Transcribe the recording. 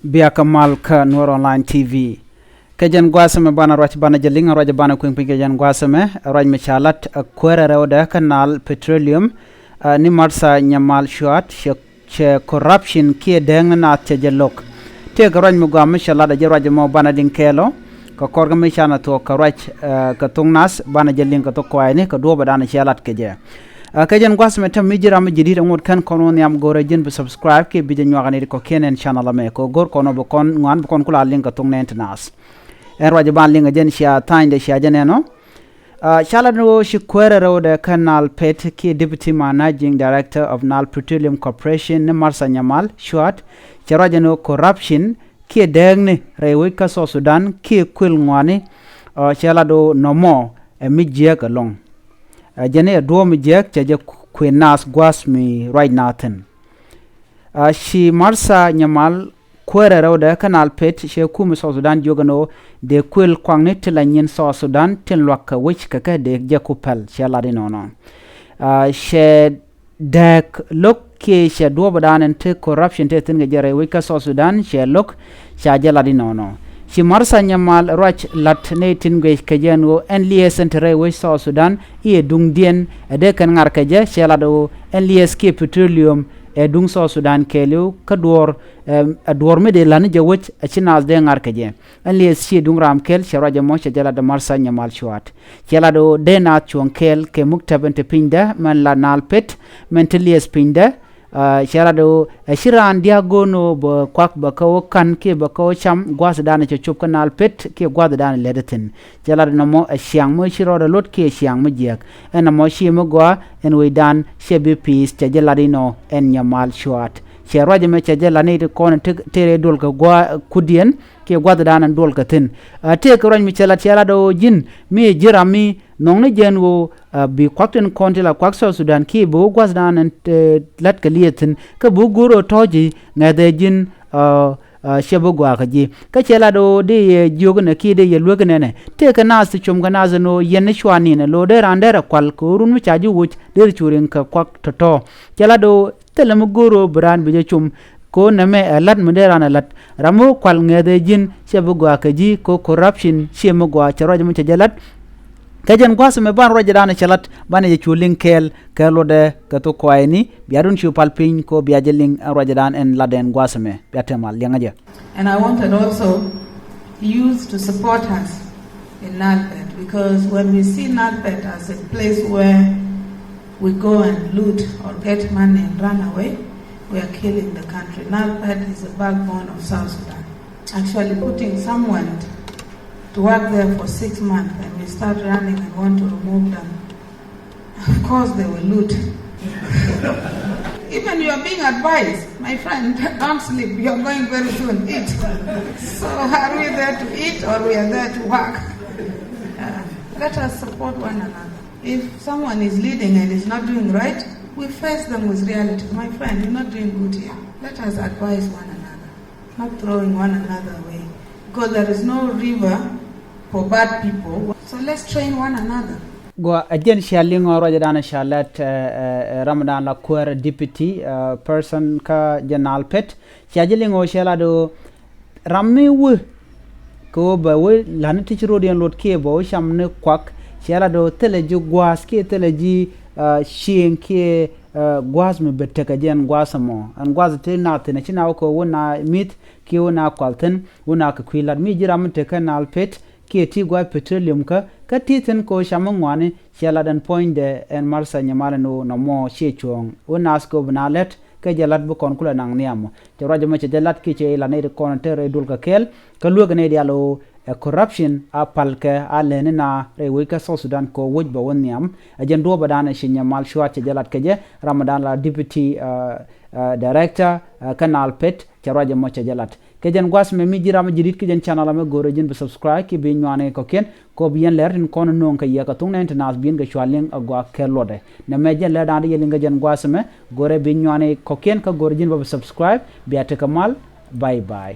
biya kamal ka nuer online tv kejen gwasame bana roch bana jelinga roja bana kwing kejen gwasame roj mechalat kwere rewda kanal petroleum ni Martha Nyamal shuat che corruption ki deng na te jelok te garoj mu gam shala da jeroja mo bana dinkelo ka korga me chana to ka roch ka tungnas bana jelin ka to kwaini ka do badana shalat keje kejen gwasame tam mijira mi jidira ngot kan kono nyam gore jin be subscribe ke bije nyogani ko kenen channel me ko gor kono be kon ngwan be kon kula link ka tung nentnas roja ban linga jen sha tande sha jeneno shala no shi kwere road canal pet ki deputy managing director of Nal Petroleum Corporation ne Martha Nyamal short roja no corruption ki dengne rewe ka so Sudan ki kwil ngwani shala do no mo mijie ka long jene do mijie je kwenas gwas mi right nathan shi Martha Nyamal kwere road canal pet she kum so Sudan jogano de kwil kwangne tilanyin so Sudan tin lwaka wich kaka de jakupal shala di nono she dek look ke she do badan te corruption te tin gere wika so Sudan she look sha jala di nono shi Martha Nyamal roch latni tin ge kejeno en lies entre we so Sudan e dung dien de kan ngar keje shala do en lies ke petroleum dung so Sudan kelu kador ador me de lan je wach achinas de ngar keje ali si dung ram kel sharaja mo jala de Martha Nyamal shuat jala do de na chonkel ke muktäpä te pinda man la Nilepet mentalies pinda shara do shiran diagono bo kwak ba ko kan ke ba ko cham gwas dana che chup kanal pet ke gwad dana ledatin jala no mo shiang mo shiro do lot ke shiang mo jek en mo shi mo gwa en we dan shebi peace che jala dino en Nyamal shuat che roje me che jala ne de kon tere dol ka gwa kudien ke gwad dana dol ka tin te ko ran mi chala do jin mi jirami nong ne jen wo bi kwakten konti la kwakso Sudan ki bo gwas dan lat ka lietin ka bu guro toji ngade jin shebo gwa ka ji ka chela do de jogne ki de ye lwgne ne te ka nas chum ga nas no yen shwani ne lo de randera kwal ko run mi chaji wuch de churin ka kwak to chela do telem guro bran bi chum ko name lat mudera na lat ramu kwal ngade jin shebo gwa ka ji ko corruption shemo gwa charo mu chajalat kajen gwas me ban roja dana chalat bane je chulin kel kelode kato kwaini biadun chu palpin ko biajeling roja dan en laden gwas me biatemal lengaje. And I wanted also youth to support us in Nilepet, because when we see Nilepet as a place where we go and loot or get money and run away, we are killing the country. Nilepet is the backbone of South Sudan. Actually putting someone to work there for 6 months and we start running and want to remove them, of course they will loot. Even you are being advised, my friend, don't sleep, you are going very soon, eat. So are we there to eat or we are there to work? Let us support one another. If someone is leading and is not doing right, we face them with reality. My friend, you're not doing good here. Let us advise one another, not throwing one another away. Because there is no river for bad people, so let's train one another. Go again shalingo roja dana shalat Ramadan la kwere deputy person ka Nilepet shajilingo shalado ramme wu ko ba we lan tichro den lot ke bo shamne kwak shalado teleji gwas ke teleji shin ke gwas me beteka jen gwasamo an gwas te na te na china ko wona mit ke wona kwalten wona ka kwilat mi jiram te ka Nilepet ki ti gwa petroleum ka titin ko shamangwane shaladan point de en Martha Nyamal no mo chechong unas ko bnalet ka jalat bu kon kula nang niamo to rajo ma jalat ki che la ne kon tere dul ka kel ka luga ne dialo corruption apal ka alene na rewe ka so Sudan ko woj ba won niam ajen do badana shi Nyamal shwa che jalat ka je Ramadan la deputy director canal pet rajo ma jalat kejen gwas me mi jirama jidit kejen channel me goro jin be subscribe ki be nyane ko ken ko bien lertin kono non ka yaka tung internet bien ga chwalen agwa kelode ne me jen le dan yeli nga jen gwas me gore be nyane ko ken ka goro jin be subscribe be atakamal bye bye.